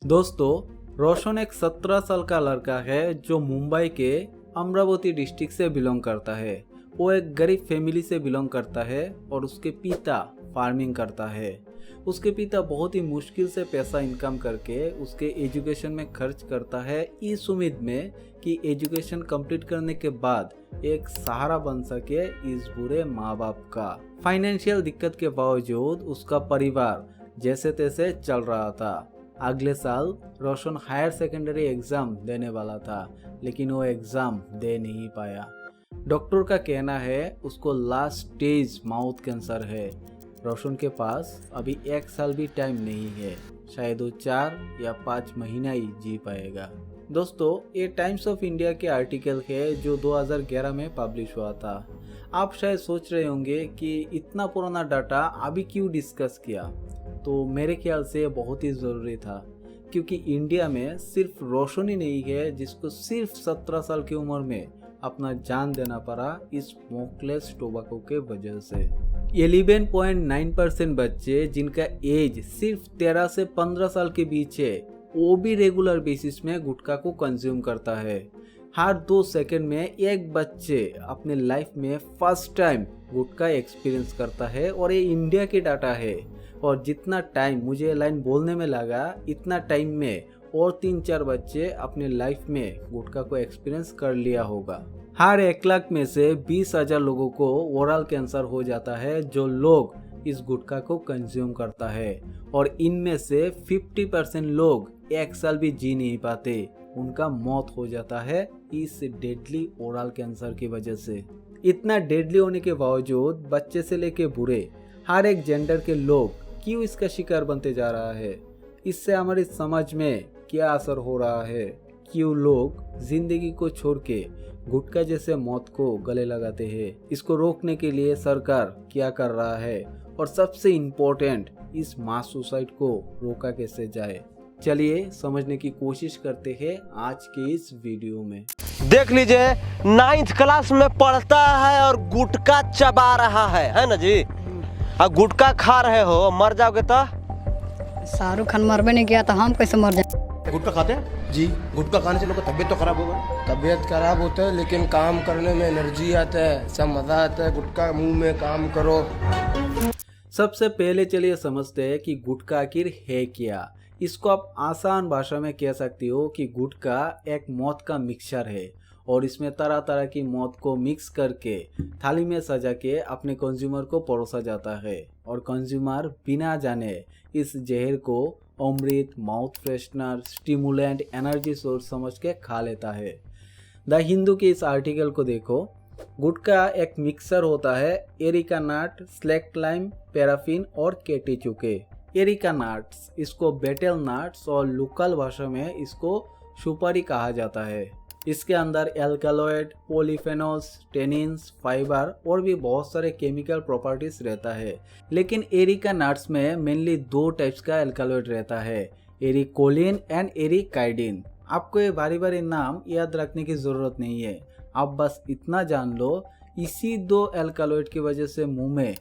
दोस्तों, रोशन एक 17 साल का लड़का है जो मुंबई के अमरावती डिस्ट्रिक्ट से बिलोंग करता है। वो एक गरीब फैमिली से बिलोंग करता है और उसके पिता फार्मिंग करता है। उसके पिता बहुत ही मुश्किल से पैसा इनकम करके उसके एजुकेशन में खर्च करता है, इस उम्मीद में कि एजुकेशन कंप्लीट करने के बाद एक सहारा बन सके इस बुरे माँ बाप का। फाइनेंशियल दिक्कत के बावजूद उसका परिवार जैसे तैसे चल रहा था। अगले साल रोशन हायर सेकेंडरी एग्जाम देने वाला था, लेकिन वो एग्जाम दे नहीं पाया। डॉक्टर का कहना है उसको लास्ट स्टेज माउथ कैंसर है। रोशन के पास अभी 1 साल भी टाइम नहीं है, शायद वो 4 या 5 महीना ही जी पाएगा। दोस्तों, ये टाइम्स ऑफ इंडिया के आर्टिकल है जो 2011 में पब्लिश हुआ था। आप शायद सोच रहे होंगे कि इतना पुराना डाटा अभी क्यों डिस्कस किया, तो मेरे ख्याल से ये बहुत ही ज़रूरी था, क्योंकि इंडिया में सिर्फ रोशन ही नहीं है जिसको सिर्फ 17 साल की उम्र में अपना जान देना पड़ा इस स्मोकलेस टोबैको के वजह से। 11.9% बच्चे जिनका एज सिर्फ 13 से 15 साल के बीच है, वो भी रेगुलर बेसिस में गुटखा को कंज्यूम करता है। हर 2 सेकंड में एक बच्चे अपने लाइफ में फर्स्ट टाइम गुटखा एक्सपीरियंस करता है, और ये इंडिया के डाटा है। और जितना टाइम मुझे ये लाइन बोलने में लगा, इतना टाइम में और 3-4 बच्चे अपने लाइफ में गुटखा को एक्सपीरियंस कर लिया होगा। हर 1 लाख में से 20,000 लोगों को ओरल कैंसर हो जाता है जो लोग इस गुटखा को कंज्यूम करता है, और इनमें से 50% लोग 1 साल भी जी नहीं पाते। उनका मौत हो जाता है इस डेडली ओरल कैंसर की वजह से। इतना डेडली होने के बावजूद बच्चे से लेके बूढ़े हर एक जेंडर के लोग क्यों इसका शिकार बनते जा रहा है? इससे हमारी समझ में क्या असर हो रहा है? क्यों लोग जिंदगी को छोड़ के गुटखा जैसे मौत को गले लगाते हैं? इसको रोकने के लिए सरकार क्या कर रहा है? और सबसे इम्पोर्टेंट, इस मास सुसाइड को रोका कैसे जाए? चलिए समझने की कोशिश करते हैं आज के इस वीडियो में। देख लीजिए, 9th क्लास में पढ़ता है और गुटखा चबा रहा है ना जी। और गुटखा खा रहे हो, मर जाओगे तो? शाहरुख खान मरबे नहीं किया तो हम कैसे मर जाए? गुटखा खाते हैं जी। गुटखा खाने से लोग का तबीयत तो खराब होगा। तबीयत खराब होता है, लेकिन काम करने में एनर्जी आता है, सब मजा आता है। गुटखा मुंह में काम करो। सबसे पहले चलिए समझते हैं कि गुटखा आखिर है क्या। इसको आप आसान भाषा में कह सकती हो कि गुटखा एक मौत का मिक्सचर है, और इसमें तरह तरह की मौत को मिक्स करके थाली में सजा के अपने कंज्यूमर को परोसा जाता है, और कंज्यूमर बिना जाने इस जहर को अमृत, mouth freshener, stimulant, energy source समझ के खा लेता है। द हिंदू के इस आर्टिकल को देखो। गुटखा एक मिक्सर होता है एरिका नट, स्लेक्ट लाइम, पैराफिन और केटीचुके। एरिका नट्स, इसको बेटेल नट्स और लोकल भाषा में इसको सुपारी कहा जाता है। इसके अंदर एल्कालॉइड, पॉलीफेनॉल्स, टेनिन्स, फाइबर और भी बहुत सारे केमिकल प्रॉपर्टीज रहता है। लेकिन एरिका नट्स में मेनली 2 टाइप्स का एल्कालॉइड रहता है, एरिकोलिन एंड एरिकाइडिन। आपको ये बारी बारी नाम याद रखने की जरूरत नहीं है, आप बस इतना जान लो, इसी 2 एल्कालॉइड की वजह से मुंह में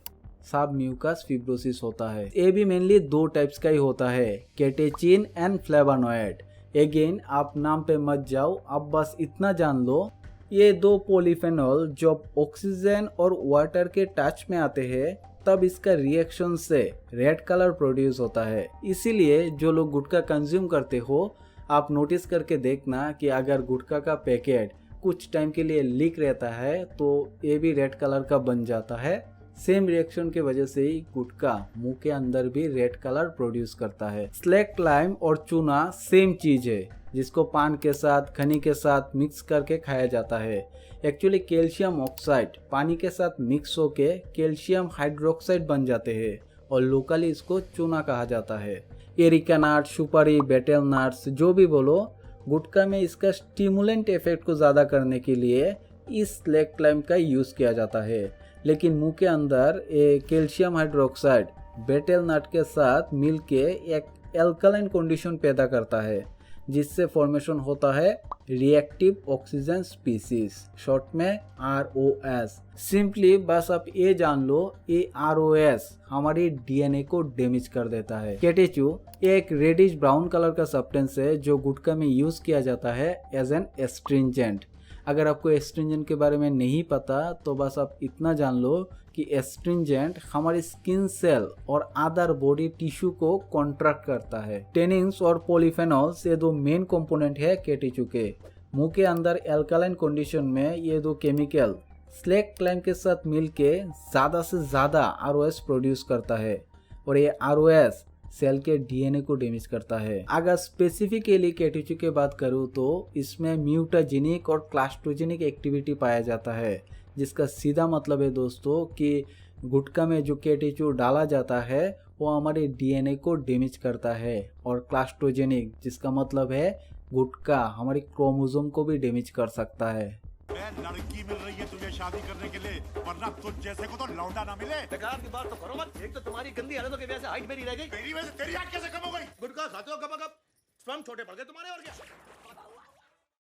सब म्यूकस फिब्रोसिस होता है। ये भी मेनली 2 टाइप्स का ही होता है, केटेचिन एंड फ्लेवानोइड। अगेन आप नाम पे मत जाओ, आप बस इतना जान लो, ये 2 पॉलीफेनॉल जब ऑक्सीजन और वाटर के टच में आते हैं तब इसका रिएक्शन से रेड कलर प्रोड्यूस होता है। इसीलिए जो लोग गुटखा कंज्यूम करते हो, आप नोटिस करके देखना कि अगर गुटखा का पैकेट कुछ टाइम के लिए लीक रहता है तो ये भी रेड कलर का बन जाता है। सेम रिएक्शन के वजह से ही गुटखा मुंह के अंदर भी रेड कलर प्रोड्यूस करता है। स्लेक्ट लाइम और चूना सेम चीज है, जिसको पान के साथ, खनी के साथ मिक्स करके खाया जाता है। एक्चुअली कैल्शियम ऑक्साइड पानी के साथ मिक्स होके कैल्शियम हाइड्रोक्साइड बन जाते हैं, और लोकली इसको चूना कहा जाता है। एरिका नट, सुपारी, बेटेल नट्स, जो भी बोलो, गुटखा में इसका स्टिमुलेंट इफेक्ट को ज़्यादा करने के लिए इस स्लेक्ट लाइम का यूज़ किया जाता है। लेकिन मुंह के अंदर कैल्शियम हाइड्रोक्साइड बेटेल नट के साथ मिलके एक एल्कलाइन कंडीशन पैदा करता है, जिससे फॉर्मेशन होता है रिएक्टिव ऑक्सीजन स्पीसीज, शॉर्ट में ROS। सिंपली बस आप ये जान लो, ये ROS हमारी DNA को डैमेज कर देता है। केटीचू एक रेडिश ब्राउन कलर का सब्सटेंस है जो गुटखा में यूज किया जाता है एज एन एस्ट्रिंजेंट। अगर आपको एस्ट्रिंजेंट के बारे में नहीं पता तो बस आप इतना जान लो कि एस्ट्रिंजेंट हमारी स्किन सेल और अदर बॉडी टिश्यू को कॉन्ट्रैक्ट करता है। टेनिन्स और पॉलीफेनॉल्स ये दो मेन कंपोनेंट है केटीचू के। मुंह के अंदर एल्कालाइन कंडीशन में ये दो केमिकल स्लेक क्लाइम के साथ मिलके ज्यादा से ज्यादा ROS प्रोड्यूस करता है और ये ROS सेल के DNA को डैमेज करता है। अगर स्पेसिफिकली केटीचू की बात करूँ तो इसमें म्यूटाजेनिक और क्लास्ट्रोजेनिक एक्टिविटी पाया जाता है, जिसका सीधा मतलब है दोस्तों कि गुटखा में जो केटीचू डाला जाता है वो हमारे DNA को डैमेज करता है, और क्लास्ट्रोजेनिक जिसका मतलब है गुटखा हमारी क्रोमोसोम को भी डैमेज कर सकता है। लड़की मिल रही है तुझे शादी करने के लिए, वरना तुझ जैसे को तो लौंडा ना मिले। बेकार की बात तो करो मत। एक तो तुम्हारी गंदी हालतों की वजह से हाइट मेरी रह गई। मेरी वजह से तेरी हाइट कैसे कम हो गई? गुटखा खाते हो कब स्पर्म छोटे पड़ गए तुम्हारे, और क्या।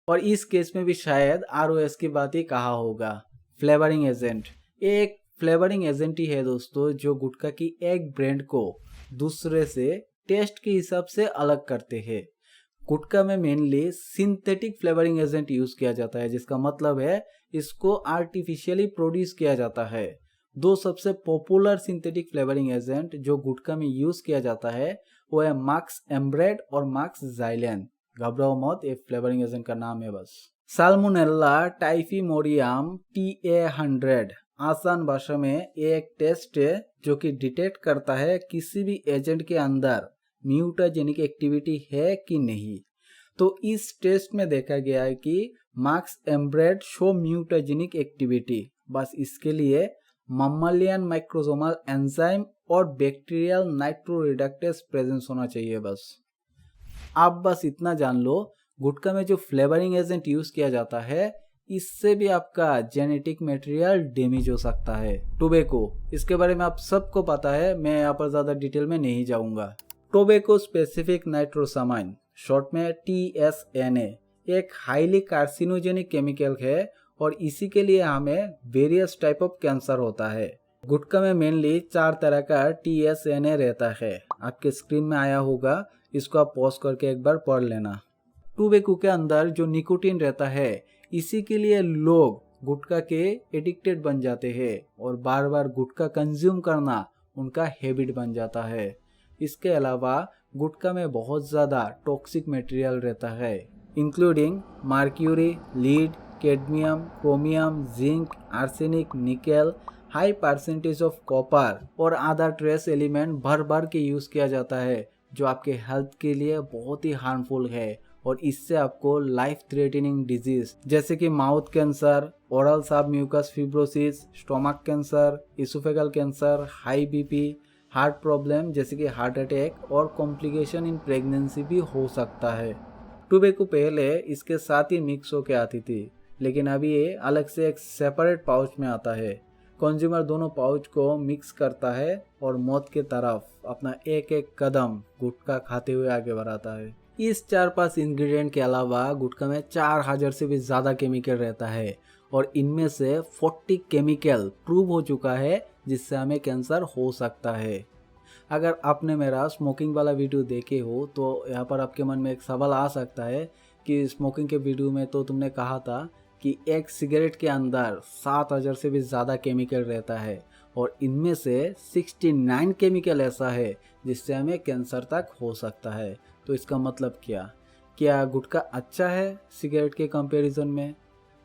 और इस केस में भी शायद ROS की बात ही कहा होगा। फ्लेवरिंग एजेंट एक फ्लेवरिंग एजेंट ही है दोस्तों जो गुटखा की एक ब्रांड को दूसरे से टेस्ट के हिसाब से अलग करते हैं। गुटखा में mainly synthetic flavouring agent use किया जाता है, जिसका मतलब है इसको आर्टिफिशियली प्रोड्यूस किया जाता है। दो सबसे पॉपुलर सिंथेटिक फ्लेवरिंग एजेंट जो गुटखा में यूज किया जाता है वो है मार्क्स एम्ब्रेड और मार्क्स जाइलेन। घबराओ मत, ये फ्लेवरिंग एजेंट का नाम है बस। साल्मोनेला टाइफीमोरियम TA100 आसान भाषा में ये एक टेस्ट है जो कि डिटेक्ट करता है किसी भी एजेंट के अंदर म्यूटाजेनिक एक्टिविटी है कि नहीं। तो इस टेस्ट में देखा गया है कि मार्क्स एम्ब्रेड शो म्यूटाजेनिक एक्टिविटी। बस इसके लिए मम्मलियन माइक्रोसोमल एंजाइम और बैक्टीरियल नाइट्रोरिडक्टेस प्रेजेंस होना चाहिए बस। आप बस इतना जान लो, गुटखा में जो फ्लेवरिंग एजेंट यूज किया जाता है इससे भी आपका जेनेटिक मटेरियल डैमेज हो सकता है। टोबैको, इसके बारे में आप सबको पता है, मैं यहाँ पर ज्यादा डिटेल में नहीं जाऊंगा। टोबैको स्पेसिफिक नाइट्रोसामाइन, शॉर्ट में TSNA, एक हाईली कार्सिनोजेनिक केमिकल है और इसी के लिए हमें वेरियस टाइप ऑफ कैंसर होता है। गुटखा में मेनली 4 तरह का TSNA रहता है, आपके स्क्रीन में आया होगा, इसको आप पॉज करके एक बार पढ़ लेना। टोबैको के अंदर जो निकोटीन रहता है इसी के लिए लोग गुटखा के एडिक्टेड बन जाते हैं और बार बार गुटखा कंज्यूम करना उनका हैबिट बन जाता है। इसके अलावा गुटखा में बहुत ज़्यादा टॉक्सिक मटेरियल रहता है, including mercury, lead, cadmium, chromium, zinc, arsenic, nickel, high percentage of copper और अदर ट्रेस एलिमेंट भर भर के यूज़ किया जाता है जो आपके हेल्थ के लिए बहुत ही हार्मफुल है और इससे आपको लाइफ थ्रेटनिंग डिजीज जैसे कि mouth cancer, oral sub mucous fibrosis, stomach cancer, oesophageal cancer, high BP, heart problem जैसे कि हार्ट अटैक और कॉम्प्लिकेशन इन प्रेगनेंसी भी हो सकता है। टोबैको पहले इसके साथ ही मिक्स होके आती थी, लेकिन अभी ये अलग से एक सेपरेट पाउच में आता है। कंज्यूमर दोनों पाउच को मिक्स करता है और मौत के तरफ अपना एक एक कदम गुटखा खाते हुए आगे बढ़ाता है। इस 4-5 इंग्रेडिएंट के अलावा गुटखा में 4000 से भी ज़्यादा केमिकल रहता है और इनमें से 40 केमिकल प्रूव हो चुका है जिससे हमें कैंसर हो सकता है। अगर आपने मेरा स्मोकिंग वाला वीडियो देखे हो तो यहाँ पर आपके मन में एक सवाल आ सकता है कि स्मोकिंग के वीडियो में तो तुमने कहा था कि एक सिगरेट के अंदर 7000 से भी ज़्यादा केमिकल रहता है और इनमें से 69 केमिकल ऐसा है जिससे हमें कैंसर तक हो सकता है। तो इसका मतलब क्या गुटखा अच्छा है सिगरेट के कंपैरिजन में?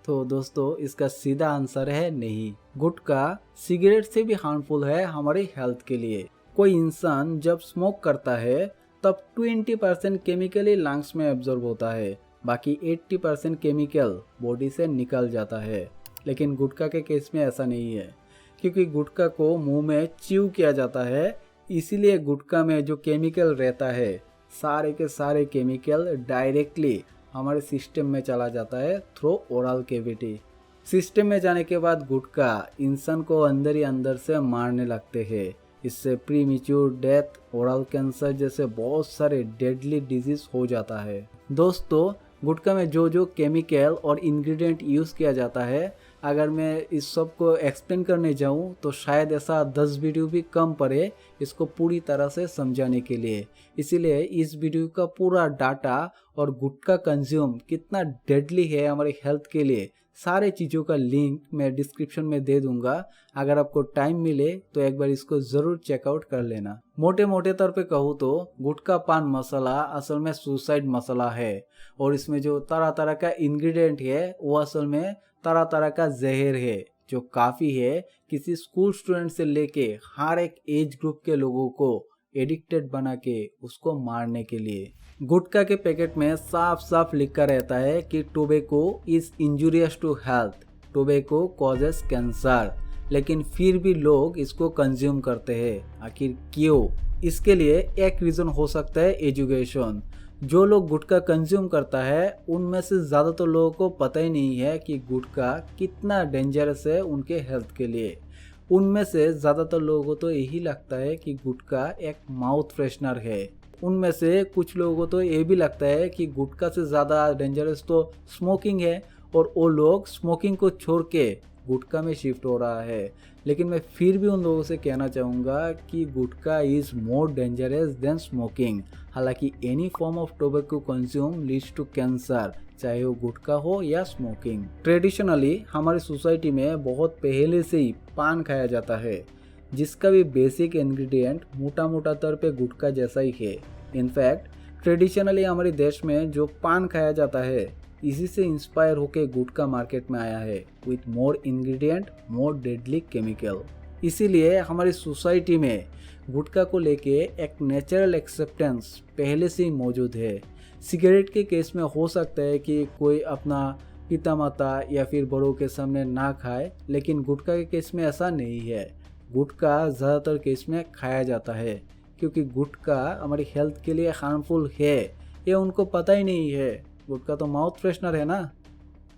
तो दोस्तों इसका सीधा आंसर है नहीं। गुटखा सिगरेट से भी हार्मफुल है हमारी हेल्थ के लिए। कोई इंसान जब स्मोक करता है तब 20% केमिकल ही लंग्स में एब्जॉर्ब होता है, बाकी 80% केमिकल बॉडी से निकल जाता है। लेकिन गुटखा के केस में ऐसा नहीं है, क्योंकि गुटखा को मुंह में च्यू किया जाता है, इसीलिए गुटखा में जो केमिकल रहता है सारे के सारे केमिकल डायरेक्टली हमारे सिस्टम में चला जाता है थ्रू ओरल कैविटी। सिस्टम में जाने के बाद गुटखा इंसान को अंदर ही अंदर से मारने लगते हैं। इससे प्रीमेच्योर डेथ, ओरल कैंसर जैसे बहुत सारे डेडली डिजीज हो जाता है। दोस्तों, गुटखा में जो जो केमिकल और इंग्रेडिएंट यूज़ किया जाता है, अगर मैं इस सब को एक्सप्लेन करने जाऊं तो शायद ऐसा 10 वीडियो भी कम पड़े इसको पूरी तरह से समझाने के लिए। इसीलिए इस वीडियो का पूरा डाटा और गुटखा कंज्यूम कितना डेडली है हमारे हेल्थ के लिए, सारे चीज़ों का लिंक मैं डिस्क्रिप्शन में दे दूंगा। अगर आपको टाइम मिले तो एक बार इसको ज़रूर चेकआउट कर लेना। मोटे मोटे तौर पे कहूँ तो गुटखा पान मसाला असल में सुसाइड मसाला है, और इसमें जो तरह तरह का इंग्रेडिएंट है वो असल में तरह तरह का जहर है, जो काफ़ी है किसी स्कूल स्टूडेंट से लेके हर एक एज ग्रुप के लोगों को एडिक्टेड बना के उसको मारने के लिए। गुटखा के पैकेट में साफ साफ लिखा रहता है कि tobacco is injurious to health, tobacco causes cancer, लेकिन फिर भी लोग इसको कंज्यूम करते हैं। आखिर क्यों? इसके लिए एक रीज़न हो सकता है एजुकेशन। जो लोग गुटखा कंज्यूम करता है उनमें से ज़्यादातर लोगों को पता ही नहीं है कि गुटखा कितना डेंजरस है उनके हेल्थ के लिए। उनमें से ज़्यादातर लोगों को तो यही लगता है कि गुटखा एक माउथ फ्रेशनर है। उनमें से कुछ लोगों को तो ये भी लगता है कि गुटखा से ज़्यादा डेंजरस तो स्मोकिंग है, और वो लोग स्मोकिंग को छोड़ के गुटखा में शिफ्ट हो रहा है। लेकिन मैं फिर भी उन लोगों से कहना चाहूँगा कि gutkha is more dangerous than smoking. हालांकि any form of tobacco consume leads to cancer, चाहे वो गुटखा हो या स्मोकिंग। ट्रेडिशनली हमारी सोसाइटी में बहुत पहले से ही पान खाया जाता है, जिसका भी बेसिक इंग्रेडिएंट मोटा मोटा तौर पे गुटखा जैसा ही है। इनफैक्ट ट्रेडिशनली हमारे देश में जो पान खाया जाता है इसी से इंस्पायर होकर गुटखा मार्केट में आया है, with more ingredient, more deadly chemical. इसीलिए हमारी सोसाइटी में गुटखा को लेके एक नेचुरल एक्सेप्टेंस पहले से ही मौजूद है। सिगरेट के केस में हो सकता है कि कोई अपना पिता माता या फिर बड़ों के सामने ना खाए, लेकिन गुटखा के केस में ऐसा नहीं है। गुटखा ज़्यादातर केस में खाया जाता है, क्योंकि गुटखा हमारी हेल्थ के लिए हार्मफुल है ये उनको पता ही नहीं है। गुटखा तो माउथ फ्रेशनर है ना।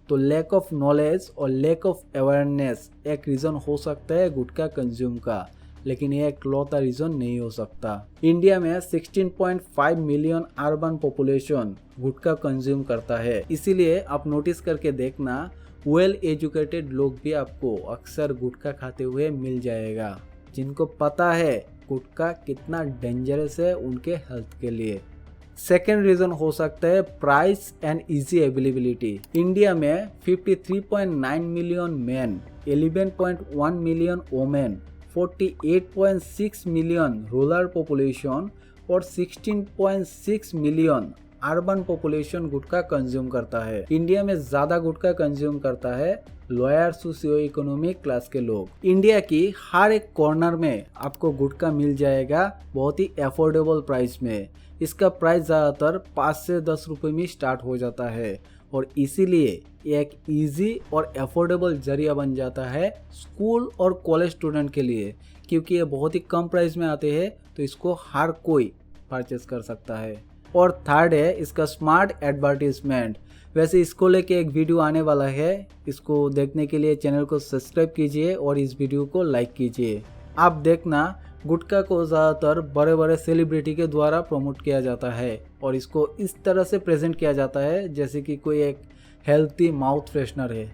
तो लैक ऑफ नॉलेज और लैक ऑफ अवेयरनेस एक रीज़न हो सकता है गुटखा कंज्यूम का, लेकिन ये एक लौता रीज़न नहीं हो सकता। इंडिया में 16.5 मिलियन अर्बन पॉपुलेशन गुटखा कंज्यूम करता है। इसीलिए आप नोटिस करके देखना, वेल एजुकेटेड लोग भी आपको अक्सर गुटखा खाते हुए मिल जाएगा, जिनको पता है गुटखा कितना डेंजरस है उनके हेल्थ के लिए। सेकेंड रीज़न हो सकता है price and easy availability. India में 53.9 million man, 11.1 million women, 48.6 million rural population और 16.6 मिलियन अर्बन पॉपुलेशन गुटखा कंज्यूम करता है। इंडिया में ज़्यादा गुटखा कंज्यूम करता है लोअर सोशियो इकोनॉमिक क्लास के लोग। इंडिया की हर एक कॉर्नर में आपको गुटखा मिल जाएगा बहुत ही अफोर्डेबल प्राइस में। इसका प्राइस ज़्यादातर 5 से 10 रुपये में स्टार्ट हो जाता है, और इसीलिए एक इजी और अफोर्डेबल जरिया बन जाता है स्कूल और कॉलेज स्टूडेंट के लिए, क्योंकि ये बहुत ही कम प्राइस में आते हैं, तो इसको हर कोई परचेस कर सकता है। और थर्ड है इसका स्मार्ट एडवर्टीजमेंट। वैसे इसको लेके एक वीडियो आने वाला है, इसको देखने के लिए चैनल को सब्सक्राइब कीजिए और इस वीडियो को लाइक कीजिए। आप देखना, गुटखा को ज़्यादातर बड़े बड़े सेलिब्रिटी के द्वारा प्रमोट किया जाता है, और इसको इस तरह से प्रेजेंट किया जाता है जैसे कि कोई एक हेल्थी माउथ फ्रेशनर है।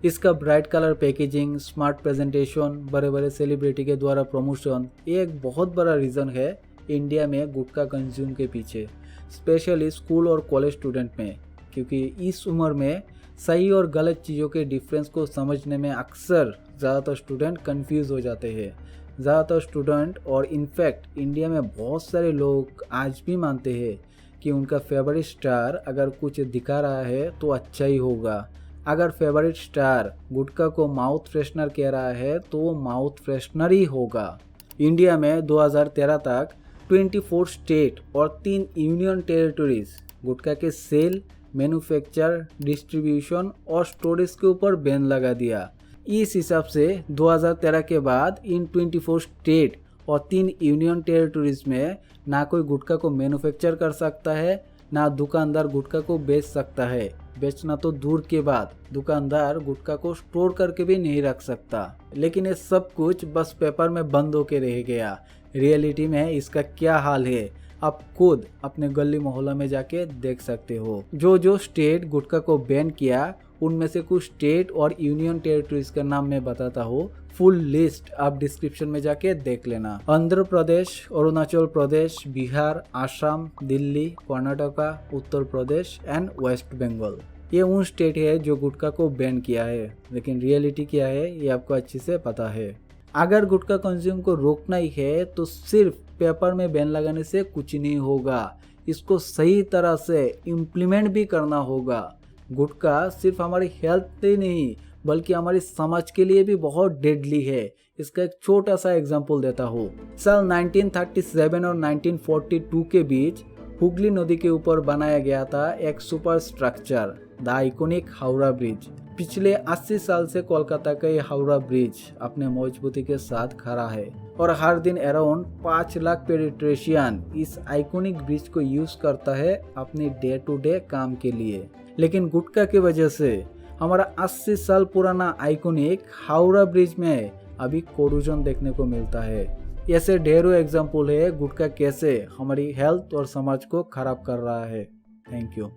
इसका bright colour packaging, smart presentation, बड़े बड़े सेलिब्रिटी के द्वारा प्रमोशन, ये एक बहुत बड़ा रीज़न है इंडिया में गुटखा कंज्यूम के पीछे, स्पेशली स्कूल और कॉलेज स्टूडेंट में, क्योंकि इस उम्र में सही और गलत चीज़ों के डिफरेंस को समझने में अक्सर ज़्यादातर स्टूडेंट कंफ्यूज हो जाते हैं। ज़्यादातर स्टूडेंट और इनफैक्ट इंडिया में बहुत सारे लोग आज भी मानते हैं कि उनका फेवरेट स्टार अगर कुछ दिखा रहा है तो अच्छा ही होगा। अगर फेवरेट स्टार गुटखा को माउथ फ्रेशनर कह रहा है तो वो माउथ फ्रेशनर ही होगा। इंडिया में 2013 तक 24 स्टेट और 3 यूनियन टेरिटरीज गुटखा के सेल, मैन्युफैक्चर, डिस्ट्रीब्यूशन और स्टोरेज के ऊपर बैन लगा दिया। इस हिसाब से 2013 के बाद इन 24 स्टेट और 3 यूनियन टेरिटरीज में ना कोई गुटखा को मैन्युफैक्चर कर सकता है, ना दुकानदार गुटखा को बेच सकता है। बेचना तो दूर के बाद दुकानदार गुटखा को स्टोर करके भी नहीं रख सकता। लेकिन ये सब कुछ बस पेपर में बंद होके रह गया। रियलिटी में इसका क्या हाल है आप खुद अपने गली मोहल्ला में जाके देख सकते हो। जो जो स्टेट गुटखा को बैन किया उनमें से कुछ स्टेट और यूनियन टेरिटरीज का नाम मैं बताता हूँ। फुल लिस्ट आप डिस्क्रिप्शन में जाके देख लेना। Andhra Pradesh, Arunachal Pradesh, Bihar, Assam, Delhi, Karnataka, Uttar Pradesh and waste Bengal. ये उन स्टेट है जो गुटखा को बैन किया है, लेकिन रियलिटी क्या है ये आपको अच्छे से पता है। अगर गुटखा कंज्यूम को रोकना ही है तो सिर्फ पेपर में बैन लगाने से कुछ नहीं होगा, इसको सही तरह से इम्प्लीमेंट भी करना होगा। गुटखा सिर्फ हमारी हेल्थ ही नहीं बल्कि हमारी समाज के लिए भी बहुत डेडली है। इसका एक छोटा सा एग्जांपल देता हूँ। साल 1937 और 1942 के बीच हुगली नदी के ऊपर बनाया गया था एक super structure, the iconic Howrah bridge. पिछले 80 साल से कोलकाता का ये हावड़ा ब्रिज अपने मजबूती के साथ खड़ा है और हर दिन अराउंड 5 लाख पेडिट्रेशियन इस आइकॉनिक ब्रिज को यूज करता है अपनी डे टू डे काम के लिए। लेकिन गुटखा की वजह से हमारा 80 साल पुराना आइकॉनिक हावड़ा ब्रिज में अभी कोरूजन देखने को मिलता है। ऐसे ढेरों एग्जाम्पल है गुटखा कैसे हमारी हेल्थ और समाज को खराब कर रहा है। Thank you.